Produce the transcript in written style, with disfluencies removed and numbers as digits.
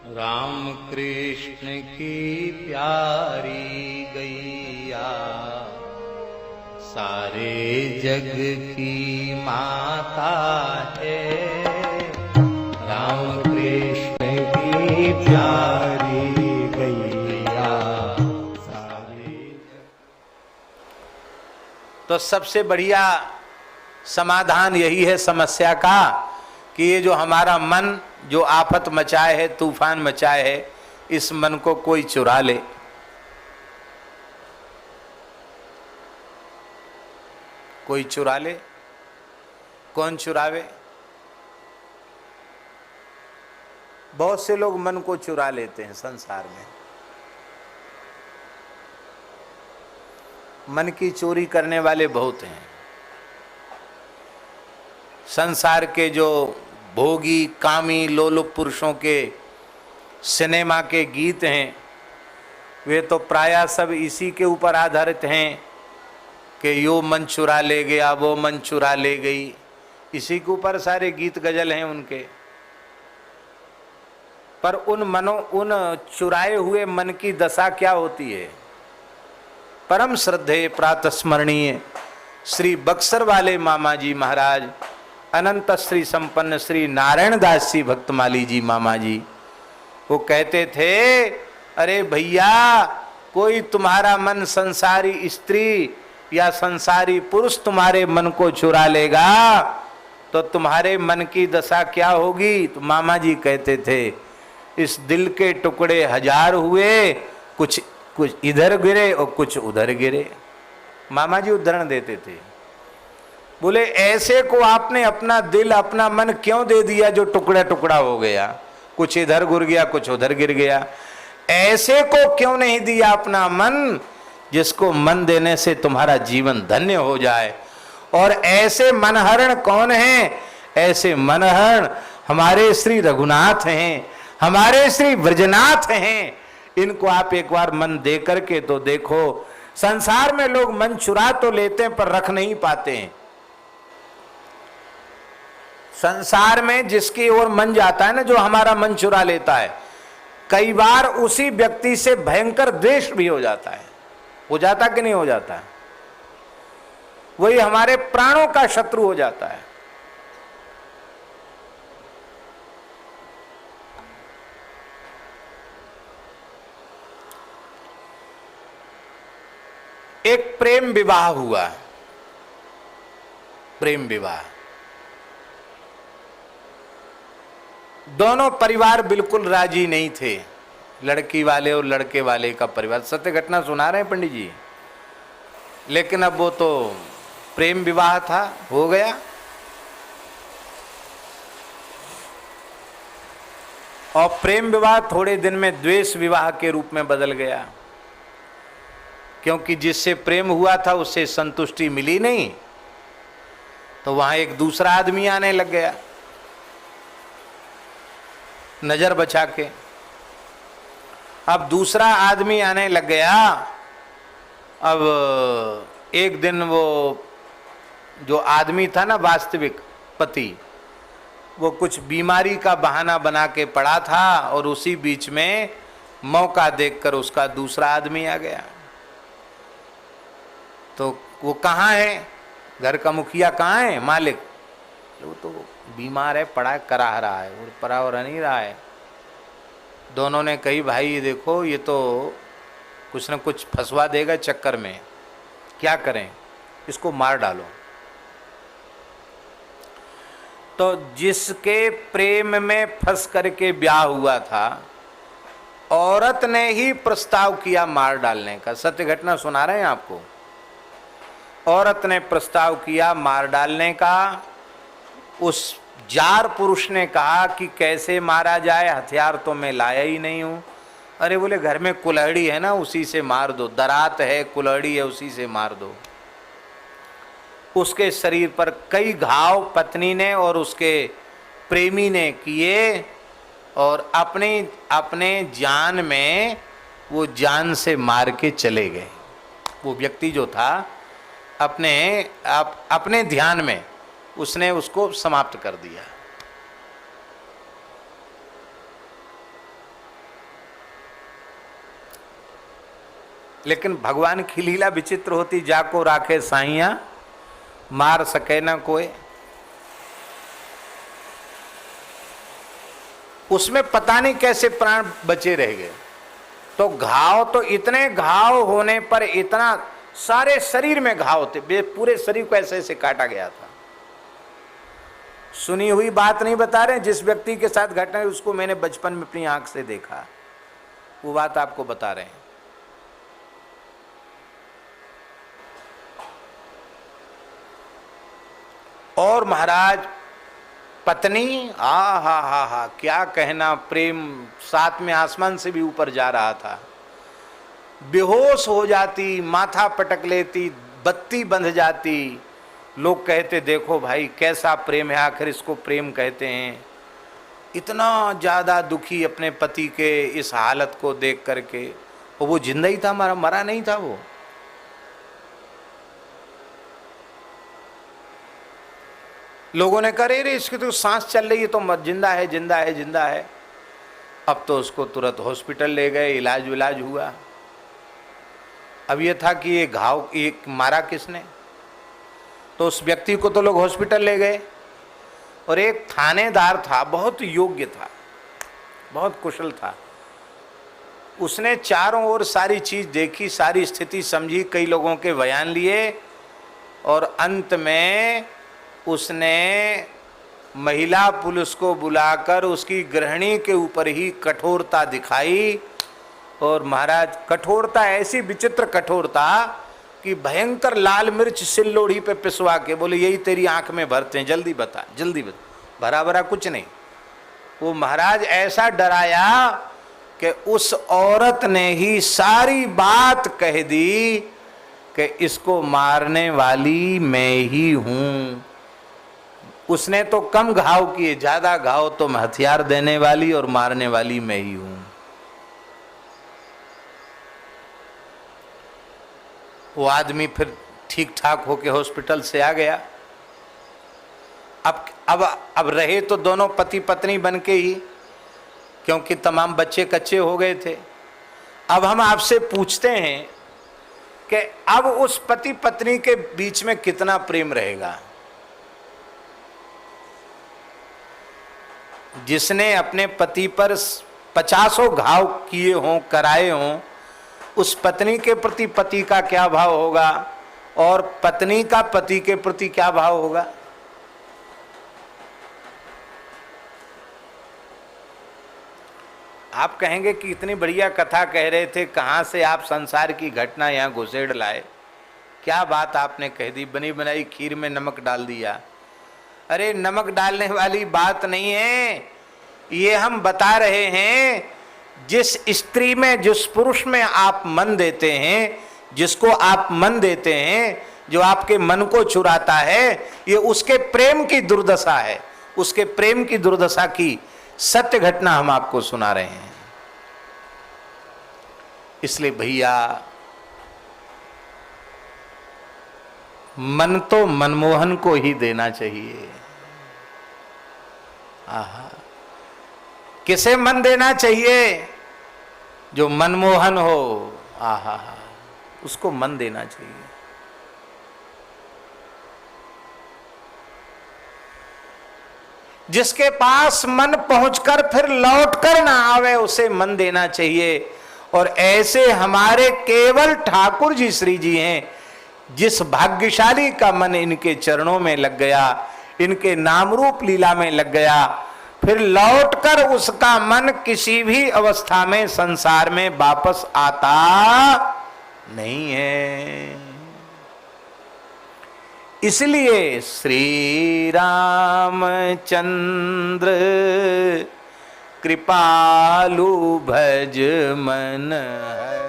राम कृष्ण की प्यारी गैया सारे जग की माता है। राम कृष्ण की प्यारी गैया सारे जग। तो सबसे बढ़िया समाधान यही है समस्या का कि ये जो हमारा मन जो आफत मचाए है, तूफान मचाए है, इस मन को कोई चुरा ले। कोई चुरा ले। कौन चुरावे? बहुत से लोग मन को चुरा लेते हैं संसार में। मन की चोरी करने वाले बहुत हैं। संसार के जो भोगी कामी लोलुप पुरुषों के सिनेमा के गीत हैं, वे तो प्रायः सब इसी के ऊपर आधारित हैं कि यो मन चुरा ले गया, वो मन चुरा ले गई। इसी के ऊपर सारे गीत गजल हैं उनके। पर उन चुराए हुए मन की दशा क्या होती है? परम श्रद्धेय प्रातस्मरणीय श्री बक्सर वाले मामा जी महाराज, अनंत श्री संपन्न श्री नारायण दास जी भक्तमाली जी मामा जी, वो कहते थे, अरे भैया, कोई तुम्हारा मन संसारी स्त्री या संसारी पुरुष तुम्हारे मन को चुरा लेगा तो तुम्हारे मन की दशा क्या होगी? तो मामा जी कहते थे, इस दिल के टुकड़े हजार हुए, कुछ इधर गिरे और कुछ उधर गिरे। मामा जी उदाहरण देते थे, बोले ऐसे को आपने अपना दिल अपना मन क्यों दे दिया जो टुकड़ा टुकड़ा हो गया, कुछ इधर गिर गया कुछ उधर गिर गया। ऐसे को क्यों नहीं दिया अपना मन जिसको मन देने से तुम्हारा जीवन धन्य हो जाए। और ऐसे मनहरण कौन है? ऐसे मनहरण हमारे श्री रघुनाथ हैं, हमारे श्री ब्रजनाथ हैं। इनको आप एक बार मन दे करके तो देखो। संसार में लोग मन चुरा तो लेते हैं पर रख नहीं पाते हैं। संसार में जिसकी ओर मन जाता है ना, जो हमारा मन चुरा लेता है, कई बार उसी व्यक्ति से भयंकर द्वेष भी हो जाता है। हो जाता कि नहीं हो जाता है? वही हमारे प्राणों का शत्रु हो जाता है। एक प्रेम विवाह हुआ। प्रेम विवाह, दोनों परिवार बिल्कुल राजी नहीं थे, लड़की वाले और लड़के वाले का परिवार। सत्य घटना सुना रहे हैं पंडित जी। लेकिन अब वो तो प्रेम विवाह था, हो गया। और प्रेम विवाह थोड़े दिन में द्वेष विवाह के रूप में बदल गया, क्योंकि जिससे प्रेम हुआ था उससे संतुष्टि मिली नहीं, तो वहां एक दूसरा आदमी आने लग गया नजर बचा के। अब दूसरा आदमी आने लग गया। अब एक दिन वो जो आदमी था ना, वास्तविक पति, वो कुछ बीमारी का बहाना बना के पड़ा था और उसी बीच में मौका देखकर उसका दूसरा आदमी आ गया। तो वो कहाँ है? घर का मुखिया कहाँ है? मालिक? वो तो बीमार है, पड़ा करा रहा है और परा और नहीं रहा है। दोनों ने कही, भाई देखो ये तो कुछ न कुछ फंसवा देगा चक्कर में, क्या करें, इसको मार डालो। तो जिसके प्रेम में फंस करके ब्याह हुआ था, औरत ने ही प्रस्ताव किया मार डालने का। सत्य घटना सुना रहे हैं आपको। औरत ने प्रस्ताव किया मार डालने का। उस जार पुरुष ने कहा कि कैसे मारा जाए, हथियार तो मैं लाया ही नहीं हूं। अरे बोले घर में कुल्हाड़ी है ना, उसी से मार दो, दरात है, कुल्हाड़ी है, उसी से मार दो। उसके शरीर पर कई घाव पत्नी ने और उसके प्रेमी ने किए और अपने जान में वो जान से मार के चले गए। वो व्यक्ति जो था अपने ध्यान में उसने उसको समाप्त कर दिया। लेकिन भगवान की लीला विचित्र होती, जाको राखे साइया मार सके ना कोई। उसमें पता नहीं कैसे प्राण बचे रह गए। तो घाव, तो इतने घाव होने पर, इतना सारे शरीर में घाव थे, पूरे शरीर को ऐसे ऐसे काटा गया था। सुनी हुई बात नहीं बता रहे, जिस व्यक्ति के साथ घटना है उसको मैंने बचपन में अपनी आंख से देखा, वो बात आपको बता रहे हैं। और महाराज पत्नी, हा, क्या कहना, प्रेम साथ में आसमान से भी ऊपर जा रहा था। बेहोश हो जाती, माथा पटक लेती, बत्ती बंध जाती। लोग कहते देखो भाई कैसा प्रेम है, आखिर इसको प्रेम कहते हैं। इतना ज्यादा दुखी अपने पति के इस हालत को देख करके। और वो जिंदा ही था, मरा नहीं था वो। लोगों ने कहा रे इसकी तो सांस चल रही है, तो जिंदा है, जिंदा है, जिंदा है। अब तो उसको तुरंत हॉस्पिटल ले गए, इलाज विलाज हुआ। अब ये था कि ये घाव ये मारा किसने, तो उस व्यक्ति को तो लोग हॉस्पिटल ले गए। और एक थानेदार था, बहुत योग्य था, बहुत कुशल था। उसने चारों ओर सारी चीज देखी, सारी स्थिति समझी, कई लोगों के बयान लिए, और अंत में उसने महिला पुलिस को बुलाकर उसकी गृहिणी के ऊपर ही कठोरता दिखाई। और महाराज कठोरता ऐसी विचित्र कठोरता कि भयंकर लाल मिर्च सिल्लोड़ी पे पिसवा के बोले यही तेरी आंख में भरते हैं, जल्दी बता, जल्दी बता। भरा भरा कुछ नहीं। वो महाराज ऐसा डराया कि उस औरत ने ही सारी बात कह दी कि इसको मारने वाली मैं ही हूं। उसने तो कम घाव किए, ज्यादा घाव तो हथियार देने वाली और मारने वाली मैं ही हूं। वो आदमी फिर ठीक ठाक होके हॉस्पिटल से आ गया। अब रहे तो दोनों पति पत्नी बन के ही, क्योंकि तमाम बच्चे कच्चे हो गए थे। अब हम आपसे पूछते हैं कि अब उस पति पत्नी के बीच में कितना प्रेम रहेगा। जिसने अपने पति पर 50 घाव किए हों, कराए हों, उस पत्नी के प्रति पति का क्या भाव होगा, और पत्नी का पति के प्रति क्या भाव होगा। आप कहेंगे कि इतनी बढ़िया कथा कह रहे थे, कहां से आप संसार की घटना यहां घुसेड़ लाए, क्या बात आपने कह दी, बनी बनाई खीर में नमक डाल दिया। अरे नमक डालने वाली बात नहीं है, ये हम बता रहे हैं जिस स्त्री में, जिस पुरुष में आप मन देते हैं, जिसको आप मन देते हैं, जो आपके मन को चुराता है, ये उसके प्रेम की दुर्दशा है। उसके प्रेम की दुर्दशा की सत्य घटना हम आपको सुना रहे हैं। इसलिए भैया मन तो मनमोहन को ही देना चाहिए। आहा, किसे मन देना चाहिए? जो मनमोहन हो, आहा, उसको मन देना चाहिए। जिसके पास मन पहुंचकर फिर लौटकर ना आवे, उसे मन देना चाहिए। और ऐसे हमारे केवल ठाकुर जी श्री जी हैं, जिस भाग्यशाली का मन इनके चरणों में लग गया, इनके नाम रूप लीला में लग गया, फिर लौटकर उसका मन किसी भी अवस्था में संसार में वापस आता नहीं है। इसलिए श्री रामचंद्र कृपालु भज मन है।